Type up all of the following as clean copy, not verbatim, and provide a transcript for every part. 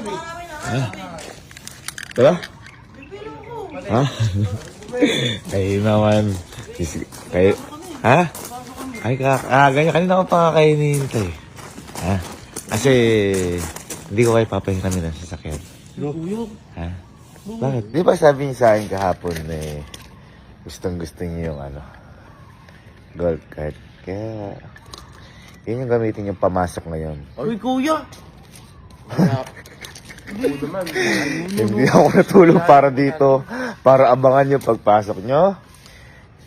Ha? Diba? Ha? Kayo naman. Kayo, ha? Ay, ganyan. Kanina ko pa kakainin ito eh. Ha? Kasi, hindi ko kayo papahiramin ng sasakyan. Ha? Bakit? Di ba sabi niyo sa akin kahapon eh, gustong-gusto niyo yung golf cart. Kaya, yun yung gamitin yung pamasok ngayon. Uy, kuya! Hindi ako natulog para dito. Para abangan yung pagpasok nyo.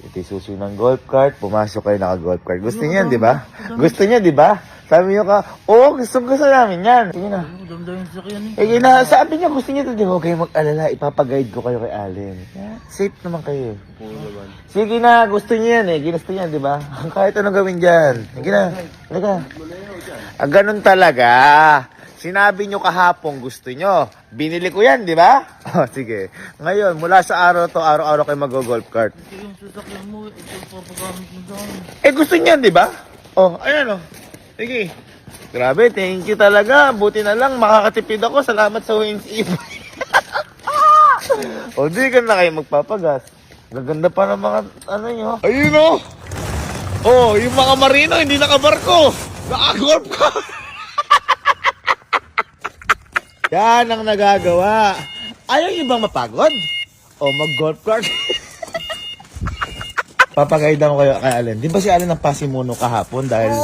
Ito yung susi ng golf cart. Pumasok kayo naka-golf cart. Gusto niyo yan, di ba? Gusto niyo, di ba? Sabi niyo oo, gusto namin yan. Sige na. Damdamin sa kanya Sige na, sabi niyo, gusto niyo ito, di ba? Huwag kayong mag-alala. Ipapaguide ko kayo kay Allen. Safe naman kayo. Sige na, gusto niyo yan eh. Ginusto niyo yan, di ba? Kahit anong gawin dyan. Sige na. Halika. Ganun talaga. Sinabi nyo kahapon gusto nyo. Binili ko yan, di ba? Sige. Ngayon, mula sa araw to, araw-araw kayo mag-golf cart. Ito yung sasakyan mo, ito yung papagamit mo sa akin. Gusto nyo yan, di ba? Ayan Sige. Grabe, thank you talaga. Buti na lang, makakatipid ako. Salamat sa Wings Eve. Di ka na kayo magpapagas. Gaganda pa ng mga, nyo. Ayun yung mga marino, hindi nakabarko. Naka-golf cart. Yan ang nagagawa. Ayaw niyo bang mapagod? O mag-golf cart? Papagayda ko kayo kay Allen. Di ba si Allen ang pasimuno kahapon dahil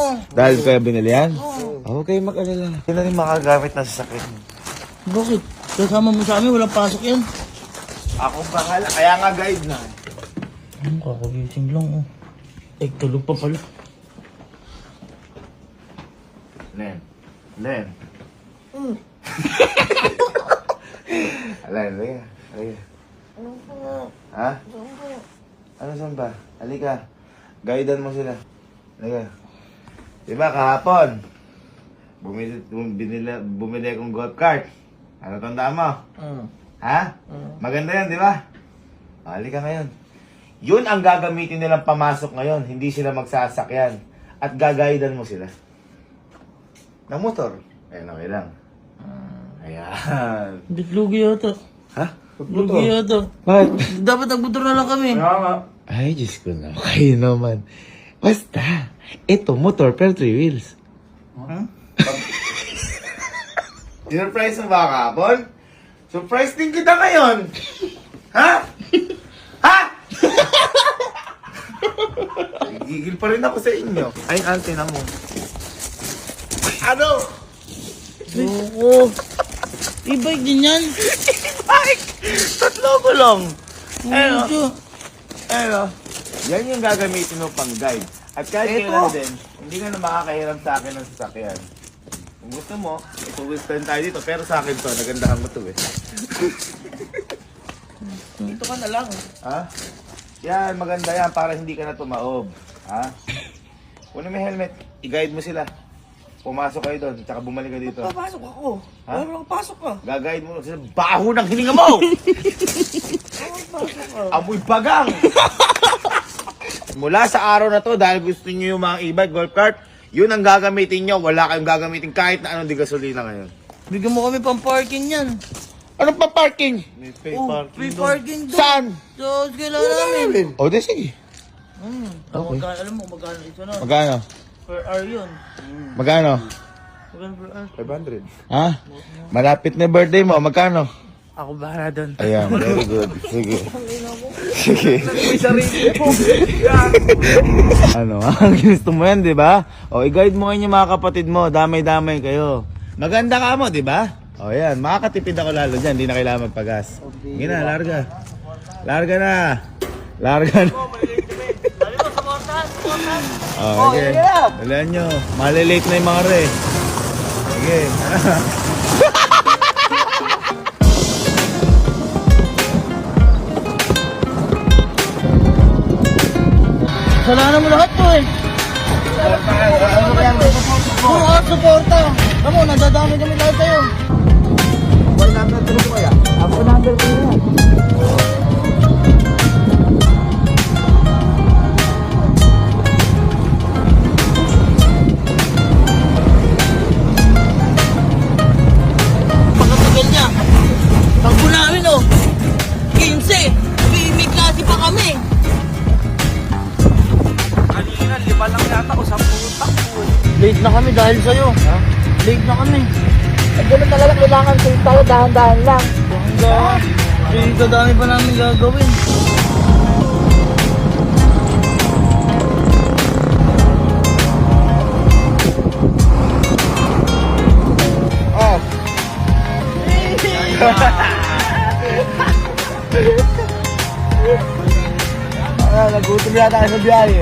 kayo binili yan? Okay, mag-alala. Hindi na rin makagamit na sasakyan. Bakit? Kasama mo sa amin, walang pasok yan. Ako bahala, kaya nga guide na. Kakagising lang tulog pa pala. Len. Allen, halika. Ha? Ano saan ba? Halika. Guidean mo sila. Halika. Diba kahapon? Bumili akong golf cart. Ano tandaan mo? Ha? Maganda yan, di ba? Halika ngayon. Yun ang gagamitin nilang pamasok ngayon. Hindi sila magsasakyan. At gagaidan mo sila. Ng motor. Ayan, okay lang. Ayan. Lugi yata. Ha? Lugi yata. Bakit? Dapat nagmotor na lang kami. Ay, Diyos ko na. Kayo naman. Basta. Ito, motor, pero 3 wheels. Surprise mo ba kahapon? Surprise din kita ngayon. Ha? Ha? Gigil pa rin ako sa inyo. Ay, antena mo. Ano? Oo. E-bike din yan. E-bike! 3 gulong. Ayun. Ayun. Yan yung gagamitin mo pang guide. At kahit kailan din, hindi ka na makakahiram sa akin ng sasakyan. Kung gusto mo, ipag-withstand tayo dito. Pero sa akin to, nagandahan mo to eh. Dito ka na lang. Ha? Yan, maganda yan para hindi ka na tumaob. Ha? Kung may helmet, i-guide mo sila. Pumasok kayo doon, tsaka bumalik ka dito. Papasok ako. Ha? Walang pasok ka. Gagayad mo sa baho ng hininga mo! Amoy bagang! Mula sa araw na to, dahil gusto niyo yung mga e-bike, golf cart, yun ang gagamitin nyo. Wala kayong gagamitin kahit na anong di gasolina ngayon. Bigyan mo kami pang parking yan. Anong pa parking? May free parking doon. Saan? So, kailangan namin. O, di sige. Okay. Alam mo, magkano ito na? Magkano? Per hour yun. Magkano? Magkano per hour? 500. Ha? Malapit na birthday mo. Magkano? Ako bahala doon. Ayan, very good. Sige. Sige. Ano, gusto mo yan, di ba? O, i-guide mo kayo yung mga kapatid mo. Damay-damay kayo. Maganda ka mo, di ba? O, yan. Makakatipid ako lalo dyan. Hindi na kailangan magpagas. Sige na, larga. Larga na. Larga na. O, sige. Dalaan nyo. Malilate na yung mga re. Sige. Kasalanan mo lahat to eh. Oo, suporta. Alam mo, nadadami kami lahat sa'yo. Mobile number ko po kaya? Ako number ko yan. na kami dahil sa'yo. Ha? Late na kami. At ganun talaga, kailangan tayo dahan-dahan lang. Hanggang, kadami pa namin gagawin. Oh. Nagutom yata tayo sa biyahe.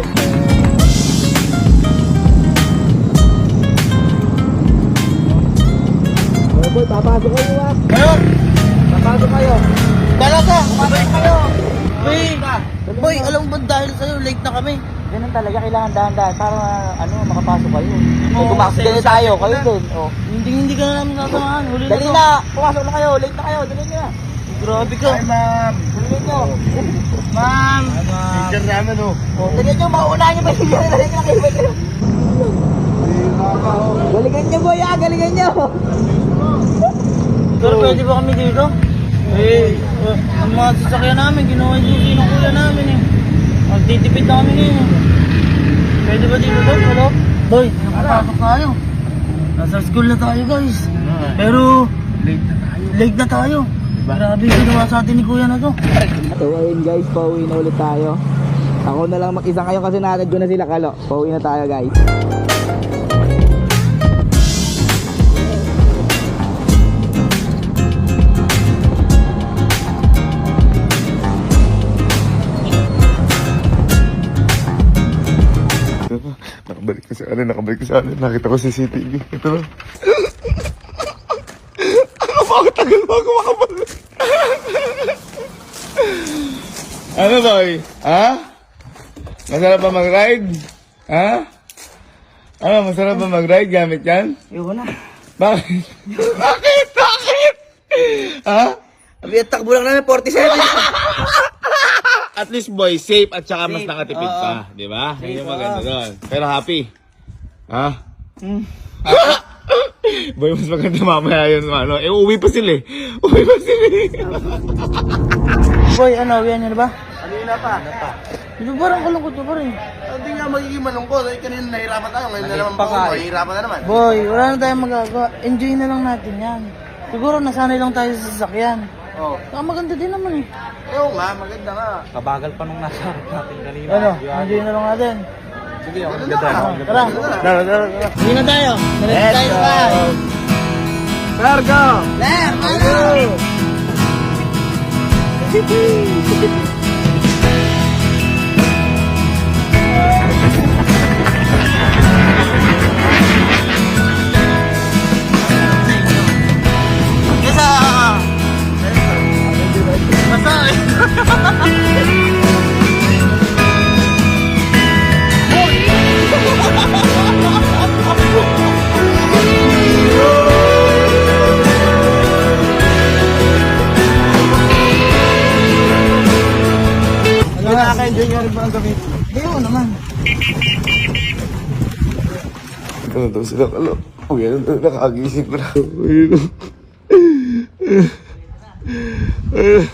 Boy, papasok kayo ha. Ngayon, Papasok kayo. talaga, Papasok kayo. Boy, alam mo ba dahil sa'yo, late na kami. Ganun talaga, kailangan dahan-dahan para makapasok kayo. Oo, Pumasok din tayo, kayo din. Oh. Hindi ka na namin sasamahan. Huli Dali to. na, pumasok na kayo, late na kayo, dali na. Grabe ka. ma'am. Dali nyo. Ma'am. Teacher namin oh. Dali nyo, mauna nyo ba siya? Dali na kayo. Galingan nyo boy ah, galingan nyo. Pero pwede ba kami dito? Ang mga sasakyan namin, ginawa yung susi ng kuya namin eh. Magtitipid na kami ngayon. Pwede ba dito to? Hello? Boy, nakapasok tayo. Nasa school na tayo guys. Pero, late na tayo. Grabe yung ginawa sa atin ni kuya na to. So ayun guys, pauwi na ulit tayo. Ako na lang mag-isa kayo kasi natad ko na sila kalo. Pauwi na tayo guys. Nakabalik sa ano. Nakita ko CCTV. Ito na. Ano ba? Ang tagal mo ako makabalik. Ano boy? Ha? Masarap ba mag-ride? Ha? Ano, masarap ba mag-ride gamit yan? Ayoko na. Bakit? Bakit? Bakit? Ha? Abi, takbo lang namin 47. At least boy, safe at saka mas Safe, nakatipid oo. pa. Di ba? Yun yung maganda doon. Pero happy. Ha? Boy, mas maganda mamaya yun. Ano. Uwi pa sila eh. Uwi pa sila eh. Boy, ano, yan yun ba? Kanina pa. Ito parang kalungkot ko pa rin. Hindi nga magiging malungkot. Kanina nahirapan tayo. Ngayon na naman pa ako. Mahirapan na naman. Boy, wala na tayong magagawa. Enjoy na lang natin yan. Siguro nasanay lang tayo sa sasakyan. Oh. Saka maganda din naman eh. Oo nga, maganda nga. Kabagal pa nung nasa harap natin kanina. Ano, enjoy na lang natin. Sige, ako Ganun ganda. na. Tara. Tara. Hindi na tayo. Nalit tayo sa bahay. Cargo! Yes, Basta Nakaka-enjoy nga rin ba ang gabi? Ayaw naman. Ito na daw sila kalo. Uy, ano na, nakagising na. Uy,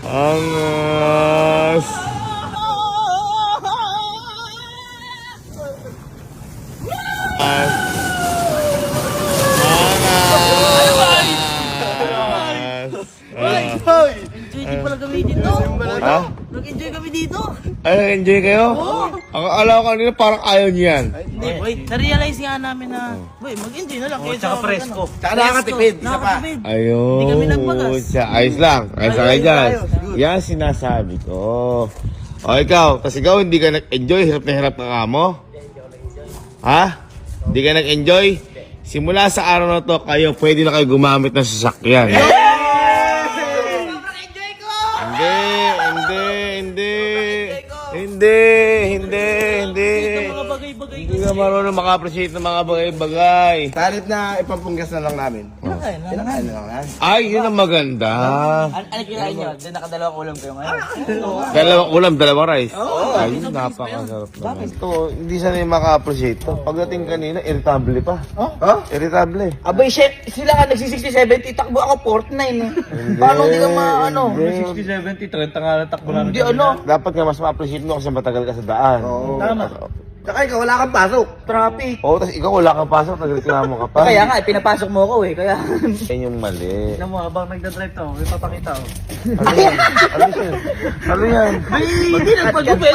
Angas! Enjoy din pala kami dito. Ha? Nag-enjoy kami dito. Ay, enjoy kayo? Ang alam ko kanina parang ayaw niyo yan. Hindi, boy. Na-realize nga namin na, boy, mag-enjoy na lang. Oh, tsaka presko. Tsaka nakakatipid, isa pa. Nakakatipid. Ayun. Hindi kami nagpagas. Ayos lang. Ayos lang kayo dyan. Yan sinasabi ko. O ikaw, kasi ikaw hindi ka nag-enjoy, hirap na hirap ka mo. Ha? Hindi ka nag-enjoy? Simula sa araw na to, kayo pwede na kayo gumamit ng sasakyan. Hindi. Mga bagay-bagay. Hindi ka marunong maka-appreciate ng mga bagay-bagay. Talip na ipapunggas na lang namin. Kinakain na lang. Ano lang yan? Ay, yun ang maganda. Ano kinain nyo? Di nakadalawang ulam kayo ngayon. Dalawang ulam, dalawang rice. Ay, napakasarap naman. Ito, hindi sanay maka-appreciate to. Pagdating kanina, irritable pa. Huh? Irritable. Abay, chef, sila ka nagsi-60-70, takbo ako 49. Paano hindi ka maano? 60-70, 30 nga na takbo namin. Hindi ano? Dapat nga mas ma-appreciate mo kasi matagal ka sa daan. Oo. Tama. Tsaka ikaw, wala kang pasok. Traffic. Oo, tas ikaw wala kang pasok, nagreklamo ka pa. Kaya nga, pinapasok mo ako eh. Kaya... Yan yung mali. Tignan mo, habang nagdadrive to, may papakita oh. Ano yan? Ano yan? Ano yan? Hindi nagpagupit.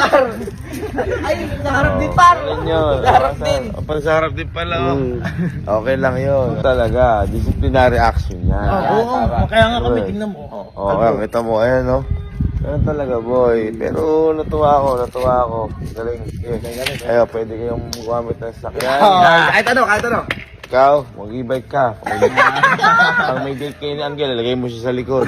Ay, naharap din par. Ano yun? Naharap din. Pansarap din pala. Okay lang yun. Talaga, disciplinary action yan. Oo, kaya nga kami, tingnan mo. Oo, kita mo, ayan no. Ganun talaga, boy. Pero natuwa ako. Galing. Ayaw, pwede kayong gumamit ng sakyan. Kahit ano. Ikaw, mag-e-bike ka. Pag may date kayo ni Angel, lagay mo siya sa likod.